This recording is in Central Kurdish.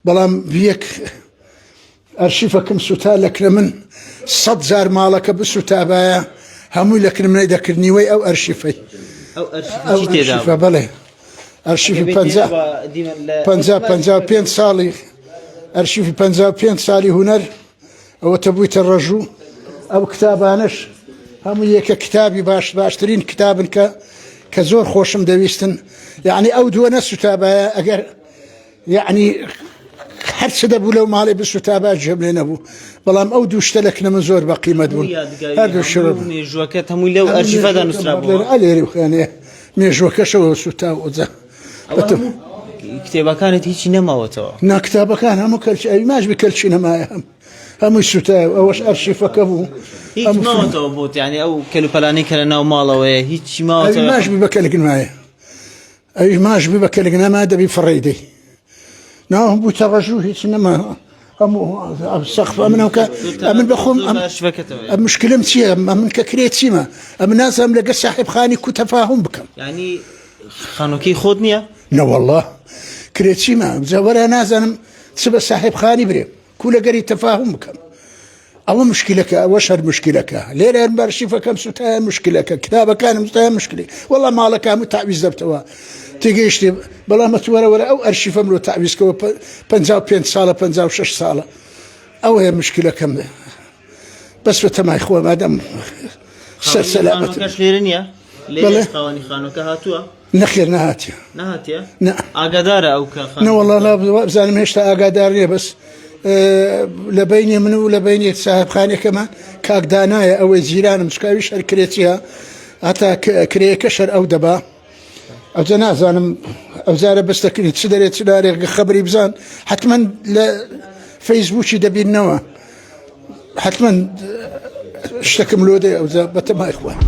بەڵام یەک ئەرشیفەکەم سوتا لەکرە من 100,000 ماڵەکە بسوتابایە هەمووی لەکرە منەی دەکردنیوەی ئەو ئەرشیفەی ئەو ئەرشیفە بەڵێ ئەرشیفی 55 ساڵی ئەرشیفی 55 ساڵی هونەر ئەوەتە بوویتە ڕەژوو ئەو کتابانش هەموو یەکە کتابی باشترین کتابن کە زۆر خۆشم دەویستن یعنی ئەو دووە نەسوتابایە ئەگەر یعنی هەرچ دەبوو لەو ماڵی بسوتابا جێم لێ نەبوو بەڵام ئەو دوو شتە لەکنەمە زۆر بە قیمەت بوون هەردوو شڕ مێژوەکەت هەمووی لەو ئەرشیفەدا نووسرا بوو ئەلێری بخوێنێ مێژوەکەشەوە سوتا وجا کتێبەکانت هیچی نەماوەتەوە نا کتابەکان هەموو کەلچ ئەوی ماش بکەلچی نەمایە هەمووی سوتا ئەوەش ئەرشیفەکە بوو هیچ ماوەتەوە بۆت یعنی ئەو کەلوپەلانەی کە لە ناو ماڵەوەیە هیچی ماوەتەوە ئەوی ماش بکەلگنمایە ئەوی ماش بکەلگنەما دەبی فڕێدەی ناو بوو تەڕەژوو هیچ نەما هەموو سەخف ئەمنەوەکە ئەمن بەخۆم ئەم مشکلم چییە من کە کرێت چیمە ئەم نازانم لەگە ساحێبخانی کو تەفاهم بکەم یعنی خانووەکەی خۆت نییە نەوەڵڵا کرێت چیمە جەوەرە نازانم چ بە ساحێبخانی برێ کو لەگەری تەفاهم بکەم ئەوە مشکلەکە ئەوە شەر مشکلەکە لێرە بەرشیفەکەم سوتایە مشکلەکە کتابەکانم سوتایە مشکلی وەڵا ماڵەکە هەموو تاویز دەبتەوە تێگەیشتێ بەڵام وەرە ئەو ئەرشیفەم لۆ تاویزکەوە 55 ساڵە 56 ساڵە ئەوەیە مشکلەکەم بەس بە تەمای خۆ مادەم سەر سەلامەت لێرە نییە لێ خاوەنی خانووەکە هاتووە نەخێر نەهاتیە ئاگادارە ئەو کە نەوەڵا بزانم هێشتا ئاگادار نییە بەس لە بینی من و لە بینی ساحێبخانێکەمان کاکدانایە ئەوەی زیرانم چکاوی شەر کرێتیە هەتا کرێیەکە شەر ئەو دەبا ئەوجە نازانم ئەوزارە بەستەکردی چ دەرێت چ دارێک خەبری بزان حتما لە فەیسبووکی دەبینەوە حتما شتێکم لۆ دێ ئەوزە بەتەمای خوێن